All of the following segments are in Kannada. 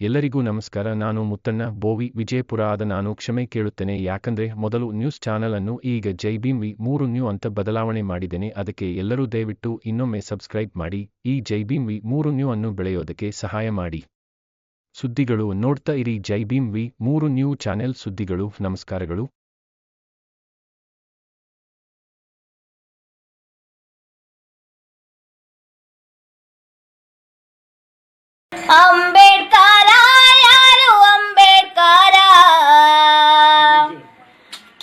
ಎಲ್ಲರಿಗೂ ನಮಸ್ಕಾರ. ನಾನು ಮುತ್ತಣ್ಣ ಬೋವಿ ವಿಜಯಪುರ. ನಾನು ಕ್ಷಮೆ ಕೇಳುತ್ತೇನೆ, ಯಾಕಂದ್ರೆ ಮೊದಲು ನ್ಯೂಸ್ ಚಾನೆಲ್ ಅನ್ನು ಈಗ ಜೈ ಭೀಮ್ ವಿ3 ನ್ಯೂ ಅಂತ ಬದಲಾವಣೆ ಮಾಡಿದ್ದೇನೆ. ಅದಕ್ಕೆ ಎಲ್ಲರೂ ದಯವಿಟ್ಟು ಇನ್ನೊಮ್ಮೆ ಸಬ್ಸ್ಕ್ರೈಬ್ ಮಾಡಿ, ಈ ಜೈ ಭೀಮ್ ವಿ3 ನ್ಯೂ ಅನ್ನು ಬೆಳೆಯೋದಕ್ಕೆ ಸಹಾಯ ಮಾಡಿ. ಸುದ್ದಿಗಳು ನೋಡ್ತಾ ಇರಿ ಜೈ ಭೀಮ್ ವಿ3 ನ್ಯೂ ಚಾನೆಲ್ ಸುದ್ದಿಗಳು. ನಮಸ್ಕಾರಗಳು. ಅಂಬೇಡ್ಕರ ಯಾರು ಅಂಬೇಡ್ಕರ,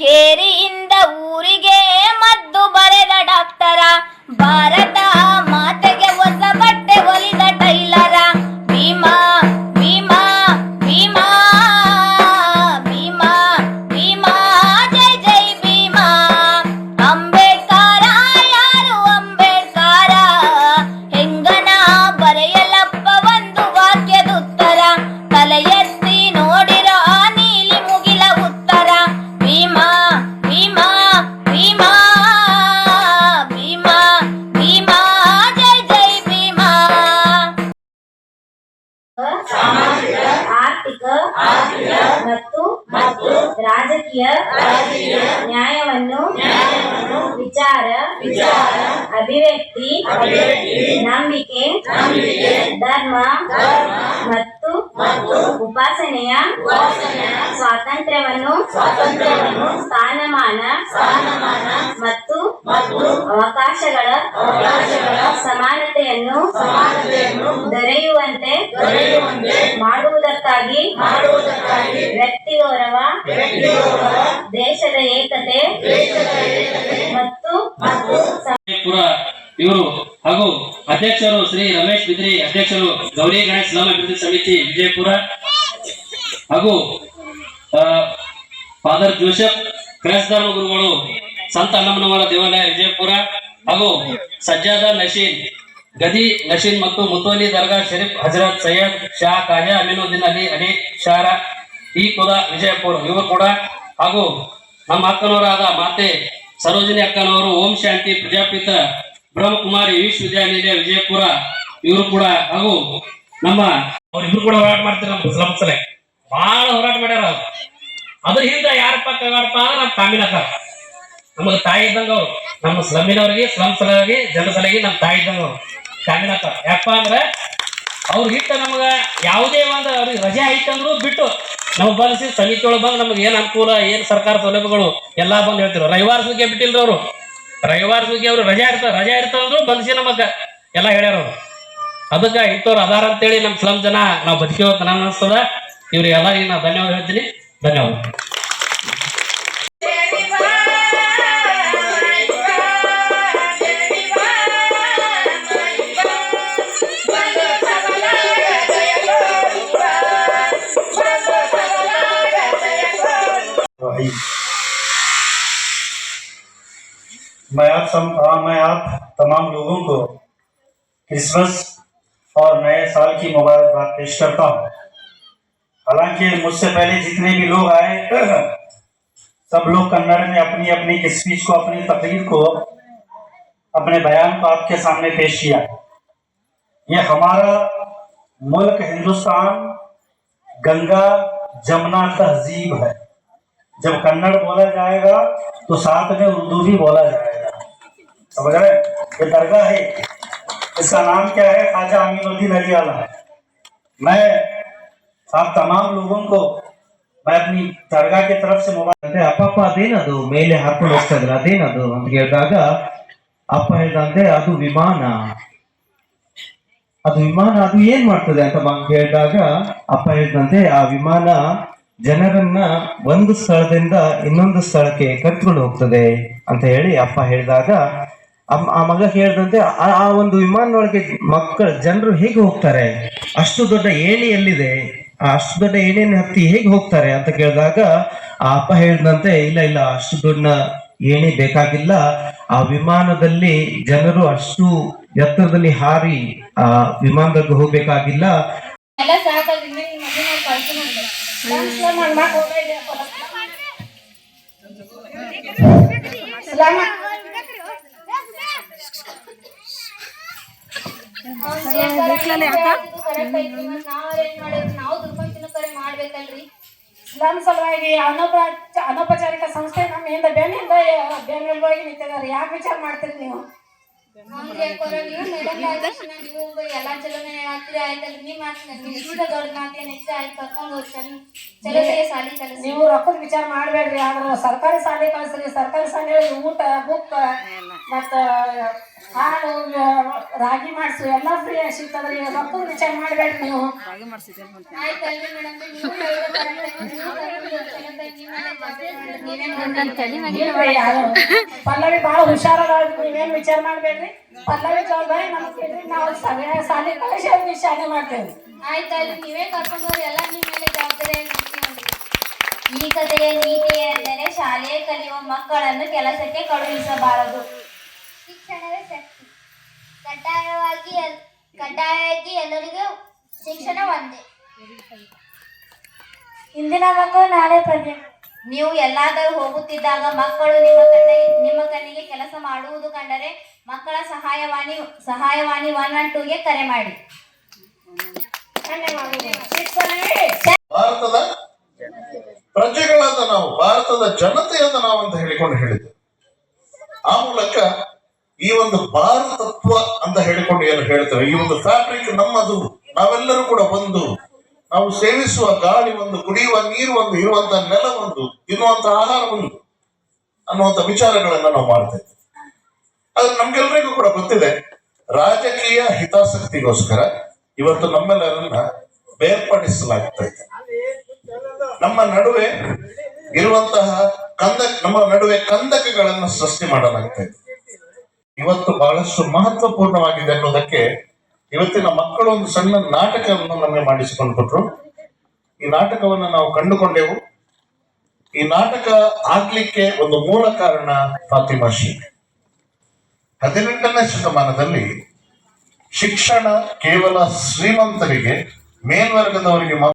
ಕೇರಿಯಿಂದ ಊರಿಗೆ ಮದ್ದು ಬರೆದ ಡಾಕ್ಟರ, ಭಾರತ ಮಾತೆಗೆ ಹೊಸ ಬಟ್ಟೆ ಹೊಲಿದ ಟೈಲರ, ಭೀಮಾ ಭೀಮಾ ಭೀಮಾ ಭೀಮಾ ಭೀಮಾ ಜೈ ಜೈ ಭೀಮಾ. ಅಂಬೇಡ್ಕರ ಯಾರು ಅಂಬೇಡ್ಕರ, ಹೆಂಗನ ಬರೆಯಲಪ್ಪ ಒಂದು ವಾಕ್ಯದುತ್ತರ, ತಲೆ ಎತ್ತಿ ನೋಡಿರೋ ನೀಲಿ ಮುಗಿಲ ಉತ್ತರ, ಭೀಮಾ ಭೀಮಾ ಭೀಮಾ ಭೀಮಾ ಭೀಮಾ ಜೈ ಜೈ ಭೀಮಾ. ಸಾಮಾಜಿಕ, ಆರ್ಥಿಕ ಮತ್ತು ರಾಜಕೀಯ ನ್ಯಾಯವನ್ನು ವಿಚಾರ, ಅಭಿವ್ಯಕ್ತಿ, ನಂಬಿಕೆ, ಧರ್ಮ ಮತ್ತು ಉಪಾಸನೆಯ ಸ್ವಾತಂತ್ರ್ಯವನ್ನು, ಸ್ಥಾನಮಾನ ಮತ್ತು ಅವಕಾಶಗಳ ಸಮಾನತೆಯನ್ನು ದೊರೆಯುವಂತೆ ಮಾಡುವುದಕ್ಕಾಗಿ ವ್ಯಕ್ತಿ ಗೌರವ, ದೇಶದ ಏಕತೆ ಮತ್ತು ಇವರು ಹಾಗೂ ಅಧ್ಯಕ್ಷರು ಶ್ರೀ ರಮೇಶ್ ಬಿದ್ರಿ, ಅಧ್ಯಕ್ಷರು ಗೌರಿ ಗಣೇಶ್ ಸ್ಲಂ ಅಭಿವೃದ್ಧಿ ಸಮಿತಿ ವಿಜಯಪುರ, ಹಾಗೂ ಫಾದರ್ ಜೋಸೆಫ್ ಕ್ರೈಸ್ತ ಗುರುಗಳು ಸಂತ ಅನ್ನಮನವರ ದೇವಾಲಯ ವಿಜಯಪುರ, ಹಾಗೂ ಸಜ್ಜಾದ ನಶೀನ್ ಗದಿ ನಶೀನ್ ಮತ್ತು ಮುತೋಲಿ ದರ್ಗಾ ಶರೀಫ್ ಹಜರತ್ ಸೈಯದ್ ಶಾ ಖಾಜಾ ಅಮೀನುದ್ದೀನ್ ಅಲಿ ಶಾರ ಈ ಕೂಡ ವಿಜಯಪುರ ಇವರು ಕೂಡ, ಹಾಗೂ ನಮ್ಮ ಅಕ್ಕನವರಾದ ಮಾತೆ ಸರೋಜಿನಿ ಅಕ್ಕನವರು ಓಂ ಶಾಂತಿ ಪ್ರಜಾಪಿತ ಬ್ರಹ್ಮಕುಮಾರಿ ವಿಶ್ವವಿದ್ಯಾನಿಲಯ ವಿಜಯಪುರ ಇವರು ಕೂಡ, ಹಾಗೂ ನಮ್ಮ ಅವ್ರಿಬ್ರು ಕೂಡ ಹೋರಾಟ ಮಾಡ್ತಾರೆ. ನಮ್ಮ ಸ್ಲಂ ಸಲ ಬಹಳ ಹೋರಾಟ ಮಾಡ್ಯಾರ. ಅದ್ರ ಹಿಂದೆ ಯಾರಪ್ಪ ಕೈವಾಡಪ್ಪ ಅಂದ್ರೆ ನಮ್ಮ ಕಾಮಿನಕ್ಕ, ನಮಗೆ ತಾಯಿ ಇದ್ದಂಗ ಅವ್ರು. ನಮ್ಮ ಸ್ಲಮ್ಮಿನವ್ರಿಗೆ, ಸ್ಲಂ ಸಲುವಾಗಿ, ಜನರ ಸಲುವಾಗಿ ನಮ್ಮ ತಾಯಿ ಇದ್ದಂಗ ಅವ್ರು ಕಾಮಿನಕ್ಕ. ಯಾಕಪ್ಪ ಅಂದ್ರೆ ಅವ್ರ ಹಿಟ್ಟು ನಮಗ ಯಾವುದೇ ಒಂದು ಅವ್ರಿಗೆ ರಜೆ ಐತಂದ್ರು ಬಿಟ್ಟು ನಮಗ್ ಬಂದಿಸಿ ಸಮಿತಿ ಒಳಗೆ ಬಂದು ನಮ್ಗೆ ಏನ್ ಅನುಕೂಲ, ಏನ್ ಸರ್ಕಾರ ಸೌಲಭ್ಯಗಳು ಎಲ್ಲಾ ಬಂದು ಹೇಳ್ತಿರು. ರವಿವಾರ ಸುಗ್ಗಿ ಬಿಟ್ಟಿಲ್ರಿ ಅವರು, ರವಿವಾರ ಸುಗ್ಗಿ ಅವ್ರು ರಜೆ ಇರ್ತಾವಂದ್ರು ಬಂದಿಸಿ ನಮಗ ಎಲ್ಲಾ ಹೇಳ್ಯಾರ ಅವ್ರು. ಅದಕ್ಕ ಇಂಥವ್ರು ಅದಾರ ಅಂತೇಳಿ ನಮ್ ಸ್ಲಂ ಜನ ನಾವು ಬದುಕಿವತ್ತು ನಾನು ಅನಿಸ್ತದ. ಇವ್ರಿಗೆ ಎಲ್ಲರಿಗೂ ನಾ ಧನ್ಯವಾದ ಹೇಳ್ತೀನಿ. ಧನ್ಯವಾದ. मैं आप तमाम लोगों को क्रिसमस और नए साल की मुबारकबाद पेश करता हूँ। हालांकि मुझसे पहले जितने भी लोग आए सब लोग कन्नड़ में अपनी अपनी स्पीच को, अपनी तकरीर को, अपने बयान को आपके सामने पेश किया। ये हमारा मुल्क हिंदुस्तान गंगा जमुना तहजीब है। जब कन्नड़ बोला जाएगा तो साथ में उर्दू भी बोला जाएगा, समझ रहे? ये दरगाह है, इसका नाम क्या है? ख्वाजा अमीनुद्दीन अली वाला है। मैं आप तमाम लोगों को मैं अपनी दरगाह की तरफ से ಅಂದ್ರೆ ಅಪ್ಪಪ್ಪ ಅದೇನದು ಮೇಲೆ ಹಾಕೊಂಡು ಹೋಗ್ತಾ ಇದ್ರೆ ಅದೇನದು ಅಂತ ಹೇಳಿದಾಗ ಅಪ್ಪ ಹೇಳ್ದಂತೆ ಅದು ವಿಮಾನ, ಅದು ಏನ್ ಮಾಡ್ತದೆ ಅಂತ ಹೇಳಿದಾಗ ಅಪ್ಪ ಹೇಳ್ದಂತೆ ಆ ವಿಮಾನ ಜನರನ್ನ ಒಂದು ಸ್ಥಳದಿಂದ ಇನ್ನೊಂದು ಸ್ಥಳಕ್ಕೆ ಕರ್ಕೊಂಡು ಹೋಗ್ತದೆ ಅಂತ ಹೇಳಿ ಅಪ್ಪ ಹೇಳಿದಾಗ ಆ ಮಗ ಹೇಳ್ದಂತೆ ಆ ಒಂದು ವಿಮಾನದೊಳಗೆ ಜನರು ಹೇಗೆ ಹೋಗ್ತಾರೆ, ಅಷ್ಟು ದೊಡ್ಡ ಏಣಿ ಎಲ್ಲಿದೆ, ಅಷ್ಟು ದೊಡ್ಡ ಏಣಿಯನ್ನು ಹತ್ತಿ ಹೇಗೆ ಹೋಗ್ತಾರೆ ಅಂತ ಕೇಳಿದಾಗ ಆ ಅಪ್ಪ ಹೇಳಿದಂತೆ ಇಲ್ಲ ಅಷ್ಟು ದೊಡ್ಡ ಏಣಿ ಬೇಕಾಗಿಲ್ಲ, ಆ ವಿಮಾನದಲ್ಲಿ ಜನರು ಅಷ್ಟು ಎತ್ತರದಲ್ಲಿ ಹಾರಿ ಆ ವಿಮಾನದಲ್ಲಿ ಹೋಗ್ಬೇಕಾಗಿಲ್ಲ. देखला ಕರೆಕ್ಟ್ ಐತ್ರಿ. ಮತ್ ನಾವ್ ಏನ್ ಮಾಡಿದ್ರಿ, ನಾವು ದುಡ್ಕೊಂಡ್ ತಿನ್ನೋ ಕರೆ ಮಾಡ್ಬೇಕಲ್ರಿ. ಸ್ಲಮ್ ಸಲುವಾಗಿ ಅನೌಪಚಾರಿಕ ಸಂಸ್ಥೆ ನಮ್ಮಿಂದ ಬೆನ್ನೆಲುಬಾಗಿ ನಿಂತಿದ್ದಾರೆ. ಯಾಕೆ ವಿಚಾರ ಮಾಡ್ತೀರಿ ನೀವು? ಹಂಗೆ ಅಕ್ಕೋರ, ನೀವು ಮೇಡಮ್ ನೀವು ಎಲ್ಲಾ ಚಲೋನೆ ಆಗ್ತೀರಿ ಆಯ್ತಲ್ರಿ. ನಿಮ್ ಇಷ್ಟ ದೊಡ್ಡ ಮಾತೇನ್ ಹೆಚ್ಚು ಆಯ್ತು ಕರ್ಕೊಂಡು ಚಲೋ ಸಾಲಿ ಕಲಿಸಿ. ನೀವು ರೊಕ್ಕದ ವಿಚಾರ ಮಾಡ್ಬೇಡ್ರಿ. ಆದ್ರೆ ಸರ್ಕಾರಿ ಶಾಲೆ ಕಳಿಸ್ರಿ. ಸರ್ಕಾರಿ ಶಾಲೆ ಊಟ, ಬುಕ್ ಮತ್ತ ಹಾಲು, ರಾಗಿ ಮಾಡಿಸು ಎಲ್ಲ ಫ್ರೀ ಸಿಗ್ತದ್ರಿ. ರೊಕ್ಕದ ವಿಚಾರ ಮಾಡ್ಬೇಡ್ರಿ ನೀವು. ಆಯ್ತಲ್ರಿ ಮೇಡಮ್, ಪಲ್ಲವಿ ಬಹಳ ಹುಷಾರದ, ನೀವೇನ್ ವಿಚಾರ ಮಾಡ್ಬೇಡ್ರಿ. ಪಲ್ಲವಿ ಜವಾಬ್ದಾರಿ ನಮ್ಗೆ ನಾವು ಶಾಲೆ ಕಳಿಸಿ ಅವ್ರಿಗೆ ಶಾಲೆ ಮಾಡ್ತೇವೆ. ಆಯ್ತಲ್ರಿ, ನೀವೇ ಕರ್ಕೊಂಡವ್ರಿ ಎಲ್ಲ ನಿಮ್ ಮೇಲೆ ಜವಾಬ್ದಾರಿ ನೋಡ್ತೀವಿ. ಈ ಕಥೆಯ ನೀತಿ ಏನೆಂದರೆ ಶಾಲೆಯ ಕಲಿಯುವ ಮಕ್ಕಳನ್ನು ಕೆಲಸಕ್ಕೆ ಕಳುಹಿಸಬಾರದು. ಶಿಕ್ಷಣವೇ ಶಕ್ತಿ. ಕಡ್ಡಾಯವಾಗಿ ಎಲ್ಲರಿಗೂ ಶಿಕ್ಷಣ ಒಂದೇ. ಇಂದಿನ ಮಕ್ಕಳು ನಾಳೆ ಪ್ರಜ್ಞೆ. ನೀವು ಎಲ್ಲಾದರೂ ಹೋಗುತ್ತಿದ್ದಾಗ ಮಕ್ಕಳು ನಿಮ್ಮ ಕಣ್ಣಿಗೆ ಕೆಲಸ ಮಾಡುವುದು ಕಂಡರೆ ಮಕ್ಕಳ ಸಹಾಯವಾಣಿ 112ಗೆ ಕರೆ ಮಾಡಿ. ಭಾರತದ ಪ್ರಜೆಗಳಾದ ನಾವು, ಭಾರತದ ಜನತೆಯಾದ ನಾವು ಅಂತ ಹೇಳಿದ್ದು. ಆ ಮೂಲಕ ಈ ಒಂದು ಭಾರತತ್ವ ಅಂತ ಹೇಳಿಕೊಂಡು ಏನು ಹೇಳ್ತೇವೆ, ಈ ಒಂದು ಫ್ಯಾಬ್ರಿಕ್ ನಮ್ಮದು, ನಾವೆಲ್ಲರೂ ಕೂಡ ಒಂದು, ನಾವು ಸೇವಿಸುವ ಗಾಳಿ ಒಂದು, ಕುಡಿಯುವ ನೀರು ಒಂದು, ಇರುವಂತಹ ನೆಲ ಒಂದು, ತಿನ್ನುವಂತ ಆಹಾರ ಒಂದು ಅನ್ನುವಂಥ ವಿಚಾರಗಳನ್ನ ನಾವು ಮಾಡ್ತಾ ಇದ್ದೇವೆ. ಆದ್ರೆ ನಮ್ಗೆಲ್ಲರಿಗೂ ಕೂಡ ಗೊತ್ತಿದೆ, ರಾಜಕೀಯ ಹಿತಾಸಕ್ತಿಗೋಸ್ಕರ ಇವತ್ತು ನಮ್ಮೆಲ್ಲರನ್ನ ಬೇರ್ಪಡಿಸಲಾಗ್ತಾ ಇದೆ. ನಮ್ಮ ನಡುವೆ ಇರುವಂತಹ ನಮ್ಮ ನಡುವೆ ಕಂದಕಗಳನ್ನು ಸೃಷ್ಟಿ ಮಾಡಲಾಗ್ತಾ ಇದೆ. ಇವತ್ತು ಬಹಳಷ್ಟು ಮಹತ್ವಪೂರ್ಣವಾಗಿದೆ ಅನ್ನೋದಕ್ಕೆ ಇವತ್ತಿನ ಮಕ್ಕಳು ಒಂದು ಸಣ್ಣ ನಾಟಕವನ್ನು ನಮಗೆ ಮಾಡಿಸಿಕೊಂಡು ಕೊಟ್ರು. ಈ ನಾಟಕವನ್ನು ನಾವು ಕಂಡುಕೊಂಡೆವು. ಈ ನಾಟಕ ಆಗ್ಲಿಕ್ಕೆ ಒಂದು ಮೂಲ ಕಾರಣ ಫಾತಿಮಾ ಶೇಖ್. 18ನೇ ಶತಮಾನದಲ್ಲಿ ಶಿಕ್ಷಣ ಕೇವಲ ಶ್ರೀಮಂತರಿಗೆ, ಮೇಲ್ವರ್ಗದವರಿಗೆ